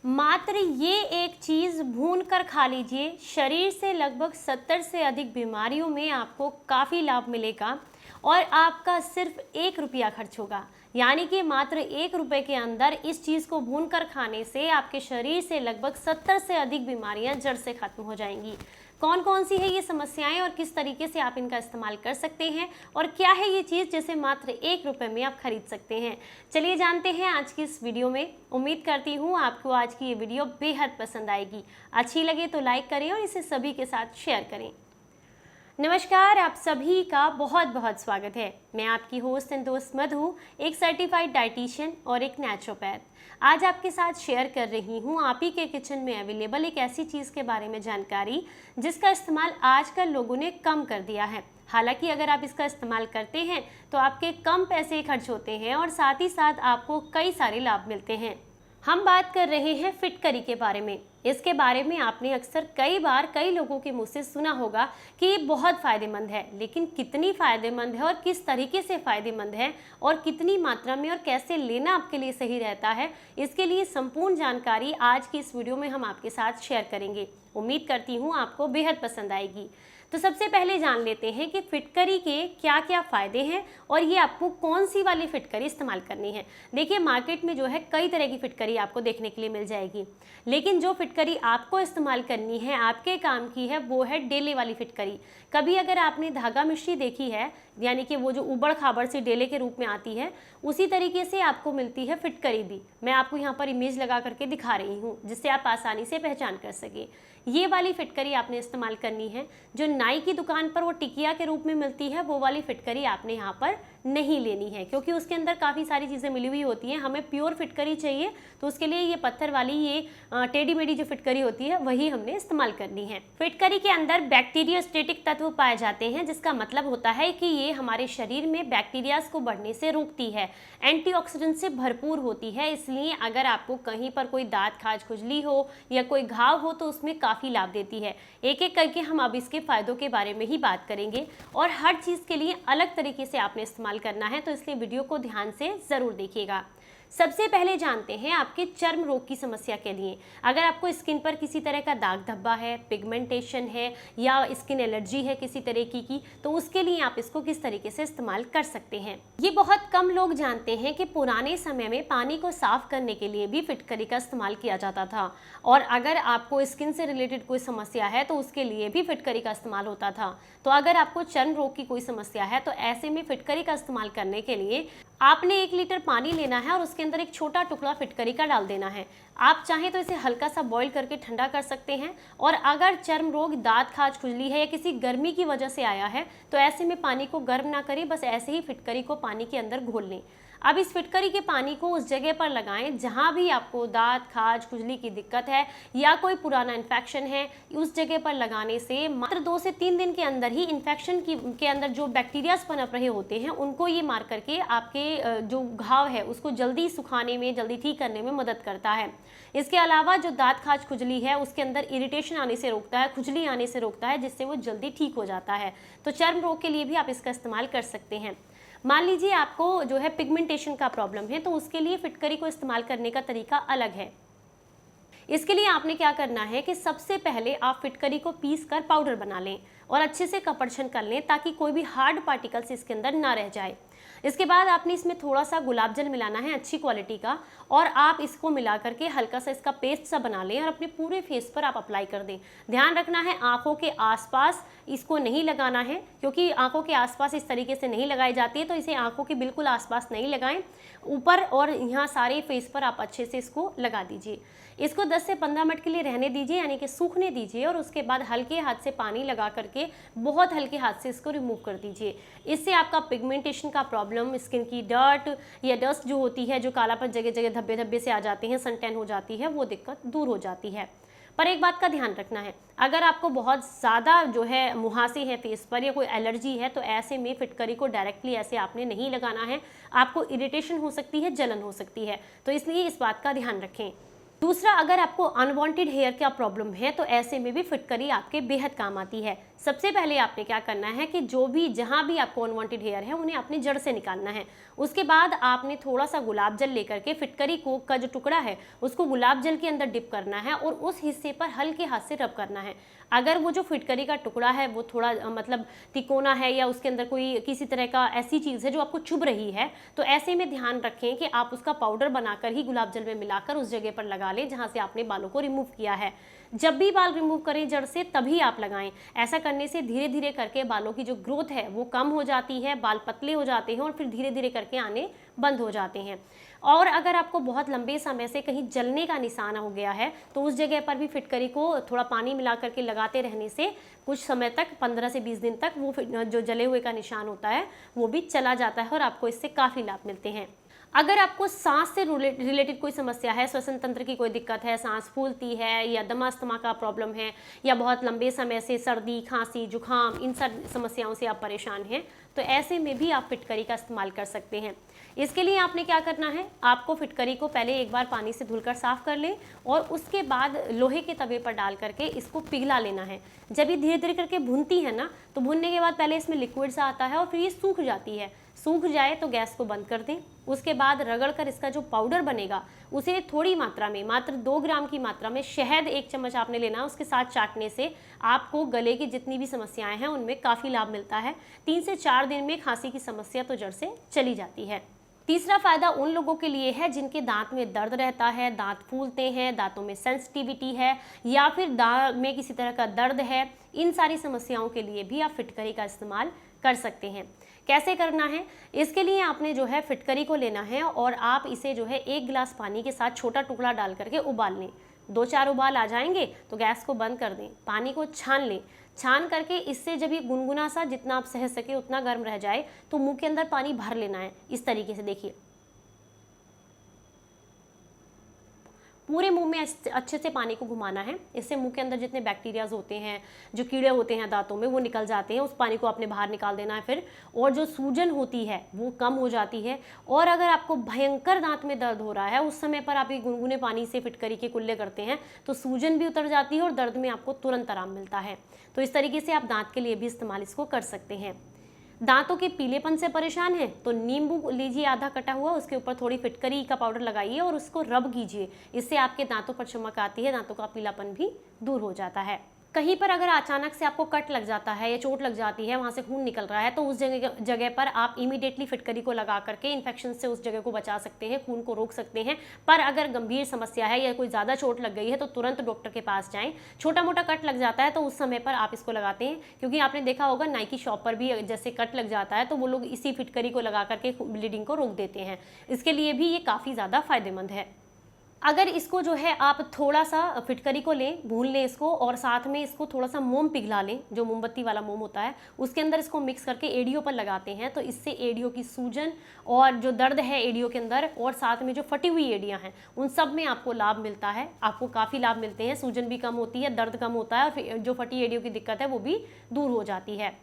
मात्र ये एक चीज़ भून कर खा लीजिए, शरीर से लगभग 70 से अधिक बीमारियों में आपको काफ़ी लाभ मिलेगा और आपका सिर्फ 1 रुपया खर्च होगा। यानी कि मात्र 1 रुपये के अंदर इस चीज़ को भून कर खाने से आपके शरीर से लगभग 70 से अधिक बीमारियां जड़ से खत्म हो जाएंगी। कौन कौन सी है ये समस्याएं और किस तरीके से आप इनका इस्तेमाल कर सकते हैं और क्या है ये चीज़ जिसे मात्र 1 रुपये में आप खरीद सकते हैं, चलिए जानते हैं आज की इस वीडियो में। उम्मीद करती हूँ आपको आज की ये वीडियो बेहद पसंद आएगी। अच्छी लगे तो लाइक करें और इसे सभी के साथ शेयर करें। नमस्कार, आप सभी का बहुत बहुत स्वागत है। मैं आपकी होस्ट एंड दोस्त मधु, एक सर्टिफाइड डाइटिशियन और एक नेचुरोपैथ। आज आपके साथ शेयर कर रही हूँ आप ही के किचन में अवेलेबल एक ऐसी चीज़ के बारे में जानकारी जिसका इस्तेमाल आजकल लोगों ने कम कर दिया है। हालांकि अगर आप इसका इस्तेमाल करते हैं तो आपके कम पैसे खर्च होते हैं और साथ ही साथ आपको कई सारे लाभ मिलते हैं। हम बात कर रहे हैं फिटकरी के बारे में। इसके बारे में आपने अक्सर कई बार कई लोगों के मुंह से सुना होगा कि ये बहुत फ़ायदेमंद है, लेकिन कितनी फ़ायदेमंद है और किस तरीके से फ़ायदेमंद है और कितनी मात्रा में और कैसे लेना आपके लिए सही रहता है, इसके लिए संपूर्ण जानकारी आज की इस वीडियो में हम आपके साथ शेयर करेंगे। उम्मीद करती हूँ आपको बेहद पसंद आएगी। तो सबसे पहले जान लेते हैं कि फिटकरी के क्या क्या फ़ायदे हैं और ये आपको कौन सी वाली फिटकरी इस्तेमाल करनी है। देखिए, मार्केट में जो है कई तरह की फिटकरी आपको देखने के लिए मिल जाएगी, लेकिन जो फिटकरी आपको इस्तेमाल करनी है, आपके काम की है, वो है डेले वाली फिटकरी। कभी अगर आपने धागा मिश्री देखी है, यानी कि वो जो उबड़ खाबड़ सी डेले के रूप में आती है, उसी तरीके से आपको मिलती है फिटकरी भी। मैं आपको यहाँ पर इमेज लगा करके दिखा रही हूँ जिससे आप आसानी से पहचान कर सकें। ये वाली फिटकरी आपने इस्तेमाल करनी है। जो नाई की दुकान पर वो टिकिया के रूप में मिलती है, वो वाली फिटकरी आपने यहाँ पर नहीं लेनी है, क्योंकि उसके अंदर काफ़ी सारी चीज़ें मिली हुई होती हैं। हमें प्योर फिटकरी चाहिए तो उसके लिए ये पत्थर वाली, ये टेढ़ी मेढ़ी जो फिटकरी होती है, वही हमने इस्तेमाल करनी है। फिटकरी के अंदर बैक्टीरियोस्टेटिक तत्व पाए जाते हैं, जिसका मतलब होता है कि ये हमारे शरीर में बैक्टीरियाज को बढ़ने से रोकती है, एंटीऑक्सीडेंट से भरपूर होती है। इसलिए अगर आपको कहीं पर कोई दांत खाज खुजली हो या कोई घाव हो तो उसमें काफ़ी लाभ देती है। एक एक करके हम अब इसके फायदों के बारे में ही बात करेंगे और हर चीज़ के लिए अलग तरीके से आपने इस्तेमाल करना है, तो इसलिए वीडियो को ध्यान से ज़रूर देखिएगा। सबसे पहले जानते हैं आपके चर्म रोग की समस्या के लिए। अगर आपको स्किन पर किसी तरह का दाग धब्बा है, पिगमेंटेशन है या स्किन एलर्जी है किसी तरह की, तो उसके लिए आप इसको किस तरीके से इस्तेमाल कर सकते हैं। ये बहुत कम लोग जानते हैं कि पुराने समय में पानी को साफ करने के लिए भी फिटकरी का इस्तेमाल किया जाता था, और अगर आपको स्किन से रिलेटेड कोई समस्या है तो उसके लिए भी फिटकरी का इस्तेमाल होता था। तो अगर आपको चर्म रोग की कोई समस्या है तो ऐसे में फिटकरी का इस्तेमाल करने के लिए आपने 1 लीटर पानी लेना है और उसके अंदर एक छोटा टुकड़ा फिटकरी का डाल देना है। आप चाहें तो इसे हल्का सा बॉईल करके ठंडा कर सकते हैं। और अगर चर्म रोग, दांत खाज खुजली है या किसी गर्मी की वजह से आया है तो ऐसे में पानी को गर्म ना करें, बस ऐसे ही फिटकरी को पानी के अंदर घोल लें। अब इस फिटकरी के पानी को उस जगह पर लगाएं जहां भी आपको दांत खाज खुजली की दिक्कत है या कोई पुराना इन्फेक्शन है। उस जगह पर लगाने से मात्र 2 से 3 दिन के अंदर ही इन्फेक्शन के अंदर जो बैक्टीरियाज पनप रहे होते हैं उनको ये मार करके आपके जो घाव है उसको जल्दी सुखाने में, जल्दी ठीक करने में मदद करता है। इसके अलावा जो दांत खाज खुजली है उसके अंदर इरिटेशन आने से रोकता है, खुजली आने से रोकता है, जिससे वो जल्दी ठीक हो जाता है। तो चर्म रोग के लिए भी आप इसका इस्तेमाल कर सकते हैं। मान लीजिए आपको जो है पिगमेंटेशन का प्रॉब्लम है, तो उसके लिए फिटकरी को इस्तेमाल करने का तरीका अलग है। इसके लिए आपने क्या करना है कि सबसे पहले आप फिटकरी को पीस कर पाउडर बना लें और अच्छे से कपड़छन कर लें ताकि कोई भी हार्ड पार्टिकल्स इसके अंदर ना रह जाए। इसके बाद आपने इसमें थोड़ा सा गुलाब जल मिलाना है अच्छी क्वालिटी का, और आप इसको मिला करके हल्का सा इसका पेस्ट सा बना लें और अपने पूरे फेस पर आप अप्लाई कर दें। ध्यान रखना है आंखों के आसपास इसको नहीं लगाना है, क्योंकि आंखों के आसपास इस तरीके से नहीं लगाई जाती है, तो इसे आंखों के बिल्कुल आसपास नहीं लगाएं। ऊपर और यहाँ सारे फेस पर आप अच्छे से इसको लगा दीजिए। इसको 10 से 15 मिनट के लिए रहने दीजिए, यानी कि सूखने दीजिए, और उसके बाद हल्के हाथ से पानी लगा करके बहुत हल्के हाथ से इसको रिमूव कर दीजिए। इससे आपका पिगमेंटेशन का प्रॉब्लम, स्किन की डर्ट या डस्ट जो होती है, जो कालापन जगह जगह धब्बे धब्बे से आ जाते हैं, सन टैन हो जाती है, वो दिक्कत दूर हो जाती है। पर एक बात का ध्यान रखना है, अगर आपको बहुत ज़्यादा जो है मुहासे हैं फेस पर या कोई एलर्जी है तो ऐसे में फिटकरी को डायरेक्टली ऐसे आपने नहीं लगाना है। आपको इरिटेशन हो सकती है, जलन हो सकती है, तो इसलिए इस बात का ध्यान रखें। दूसरा, अगर आपको अनवांटेड हेयर का प्रॉब्लम है तो ऐसे में भी फिटकरी आपके बेहद काम आती है। सबसे पहले आपने क्या करना है कि जो भी जहाँ भी आपको अनवांटेड हेयर है उन्हें अपनी जड़ से निकालना है। उसके बाद आपने थोड़ा सा गुलाब जल लेकर के फिटकरी को का जो टुकड़ा है उसको गुलाब जल के अंदर डिप करना है और उस हिस्से पर हल्के हाथ से रब करना है। अगर वो जो फिटकरी का टुकड़ा है वो थोड़ा मतलब तिकोना है या उसके अंदर कोई किसी तरह का ऐसी चीज़ है जो आपको चुभ रही है, तो ऐसे में ध्यान रखें कि आप उसका पाउडर बनाकर ही गुलाब जल में मिलाकर उस जगह पर लगा लें जहाँ से आपने बालों को रिमूव किया है। जब भी बाल रिमूव करें जड़ से तभी आप लगाएं। ऐसा करने से धीरे धीरे करके बालों की जो ग्रोथ है वो कम हो जाती है, बाल पतले हो जाते हैं और फिर धीरे धीरे करके आने बंद हो जाते हैं। और अगर आपको बहुत लंबे समय से कहीं जलने का निशान हो गया है तो उस जगह पर भी फिटकरी को थोड़ा पानी मिला करके लगाते रहने से कुछ समय तक 15 से 20 दिन तक वो जो जले हुए का निशान होता है वो भी चला जाता है और आपको इससे काफ़ी लाभ मिलते हैं। अगर आपको सांस से रिलेटेड कोई समस्या है, श्वसन तंत्र की कोई दिक्कत है, सांस फूलती है या दमा अस्थमा का प्रॉब्लम है या बहुत लंबे समय से सर्दी, खांसी, जुखाम, इन सब समस्याओं से आप परेशान हैं, तो ऐसे में भी आप फिटकरी का इस्तेमाल कर सकते हैं। इसके लिए आपने क्या करना है, आपको फिटकरी को पहले एक बार पानी से धुलकर साफ कर लें और उसके बाद लोहे के तवे पर डाल करके इसको पिघला लेना है। जब ये धीरे धीरे करके भुनती है ना, तो भुनने के बाद पहले इसमें लिक्विड सा आता है और फिर ये सूख जाती है। सूख जाए तो गैस को बंद कर दें। उसके बाद रगड़ कर इसका जो पाउडर बनेगा उसे थोड़ी मात्रा में, मात्र 2 ग्राम की मात्रा में शहद 1 चम्मच आपने लेना है। उसके साथ चाटने से आपको गले की जितनी भी समस्याएं हैं उनमें काफ़ी लाभ मिलता है। 3 से 4 दिन में खांसी की समस्या तो जड़ से चली जाती है। तीसरा फायदा उन लोगों के लिए है जिनके दांत में दर्द रहता है, दांत फूलते हैं, दांतों में सेंसिटिविटी है या फिर दांत में किसी तरह का दर्द है। इन सारी समस्याओं के लिए भी आप फिटकरी का इस्तेमाल कर सकते हैं। कैसे करना है, इसके लिए आपने जो है फिटकरी को लेना है और आप इसे जो है 1 गिलास पानी के साथ छोटा टुकड़ा डाल करके उबाल लें। 2-4 उबाल आ जाएंगे तो गैस को बंद कर दें, पानी को छान लें। छान करके इससे जब ये गुनगुना सा, जितना आप सह सके उतना गर्म रह जाए, तो मुंह के अंदर पानी भर लेना है। इस तरीके से देखिए, पूरे मुंह में अच्छे से पानी को घुमाना है। इससे मुंह के अंदर जितने बैक्टीरियाज होते हैं, जो कीड़े होते हैं दांतों में, वो निकल जाते हैं। उस पानी को आपने बाहर निकाल देना है फिर, और जो सूजन होती है वो कम हो जाती है। और अगर आपको भयंकर दांत में दर्द हो रहा है, उस समय पर आप ये गुनगुने पानी से फिटकरी के कुल्ले करते हैं तो सूजन भी उतर जाती है और दर्द में आपको तुरंत आराम मिलता है। तो इस तरीके से आप दांत के लिए भी इस्तेमाल इसको कर सकते हैं। दांतों के पीलेपन से परेशान हैं तो नींबू लीजिए आधा कटा हुआ, उसके ऊपर थोड़ी फिटकरी का पाउडर लगाइए और उसको रब कीजिए। इससे आपके दांतों पर चमक आती है, दांतों का पीलापन भी दूर हो जाता है। कहीं पर अगर अचानक से आपको कट लग जाता है या चोट लग जाती है, वहाँ से खून निकल रहा है, तो उस जगह पर आप इमीडिएटली फिटकरी को लगा करके इन्फेक्शन से उस जगह को बचा सकते हैं, खून को रोक सकते हैं। पर अगर गंभीर समस्या है या कोई ज़्यादा चोट लग गई है तो तुरंत डॉक्टर के पास जाएं। छोटा मोटा कट लग जाता है तो उस समय पर आप इसको लगाते हैं, क्योंकि आपने देखा होगा नाई शॉप पर भी जैसे कट लग जाता है तो वो लोग इसी फिटकरी को लगा करके ब्लीडिंग को रोक देते हैं। इसके लिए भी ये काफ़ी ज़्यादा फायदेमंद है। अगर इसको जो है आप थोड़ा सा फिटकरी को लें, भून लें इसको, और साथ में इसको थोड़ा सा मोम पिघला लें, जो मोमबत्ती वाला मोम होता है, उसके अंदर इसको मिक्स करके एड़ियों पर लगाते हैं तो इससे एड़ियों की सूजन और जो दर्द है एड़ियों के अंदर और साथ में जो फटी हुई एड़ियाँ हैं उन सब में आपको लाभ मिलता है। आपको काफ़ी लाभ मिलते हैं, सूजन भी कम होती है, दर्द कम होता है और जो फटी एड़ियों की दिक्कत है वो भी दूर हो जाती है।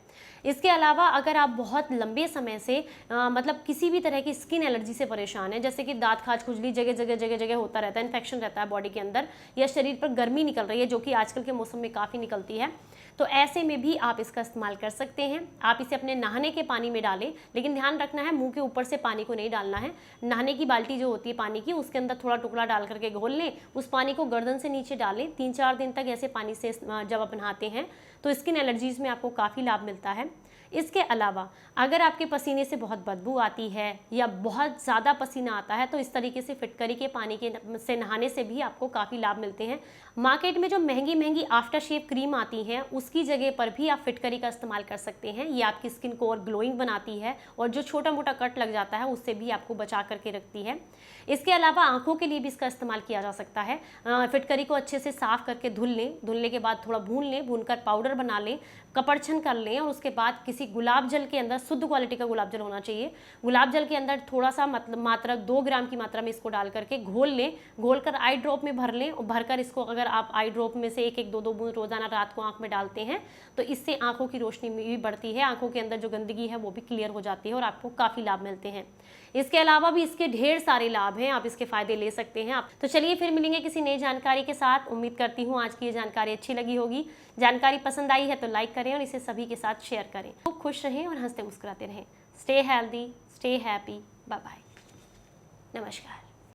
इसके अलावा अगर आप बहुत लंबे समय से मतलब किसी भी तरह की स्किन एलर्जी से परेशान है, जैसे कि दांत खाज खुजली जगह जगह होता रहता है, इन्फेक्शन रहता है बॉडी के अंदर, या शरीर पर गर्मी निकल रही है जो कि आजकल के मौसम में काफ़ी निकलती है, तो ऐसे में भी आप इसका इस्तेमाल कर सकते हैं। आप इसे अपने नहाने के पानी में डालें, लेकिन ध्यान रखना है मुंह के ऊपर से पानी को नहीं डालना है। नहाने की बाल्टी जो होती है पानी की, उसके अंदर थोड़ा टुकड़ा डाल करके घोल लें, उस पानी को गर्दन से नीचे डालें। 3-4 दिन तक ऐसे पानी से जब आप नहाते हैं तो स्किन एलर्जीज़ में आपको काफ़ी लाभ मिलता है। इसके अलावा अगर आपके पसीने से बहुत बदबू आती है या बहुत ज़्यादा पसीना आता है तो इस तरीके से फिटकरी के पानी से नहाने से भी आपको काफ़ी लाभ मिलते हैं। मार्केट में जो महंगी महंगी आफ्टर शेव क्रीम आती हैं उसकी जगह पर भी आप फिटकरी का इस्तेमाल कर सकते हैं। ये आपकी स्किन को और ग्लोइंग बनाती है और जो छोटा मोटा कट लग जाता है उससे भी आपको बचा करके रखती है। इसके अलावा आंखों के लिए भी इसका इस्तेमाल किया जा सकता है। फिटकरी को अच्छे से साफ करके धुल लें, धुलने के बाद थोड़ा भून लें, भूनकर पाउडर बना लें, कपड़छन कर लें और उसके बाद किसी गुलाब जल के अंदर, शुद्ध क्वालिटी का गुलाब जल होना चाहिए, गुलाब जल के अंदर थोड़ा सा मात्रा 2 ग्राम की मात्रा में इसको डाल करके घोल लें, घोल कर आई ड्रॉप में भर लें और भरकर इसको अगर आप आई ड्रॉप में से 1-1, 2-2 बूंद रोजाना रात को आंख में डालते हैं तो इससे आंखों की रोशनी भी बढ़ती है, आंखों के अंदर जो गंदगी है वो भी क्लियर हो जाती है और आपको काफ़ी लाभ मिलते हैं। इसके अलावा भी इसके ढेर सारे लाभ हैं, आप इसके फायदे ले सकते हैं आप। तो चलिए फिर मिलेंगे किसी नई जानकारी के साथ। उम्मीद करती हूँ आज की ये जानकारी अच्छी लगी होगी। जानकारी पसंद आई है तो लाइक करें और इसे सभी के साथ शेयर करें। खूब खुश रहें और हंसते मुस्कुराते रहें। Stay healthy, stay happy. Bye bye. नमस्कार।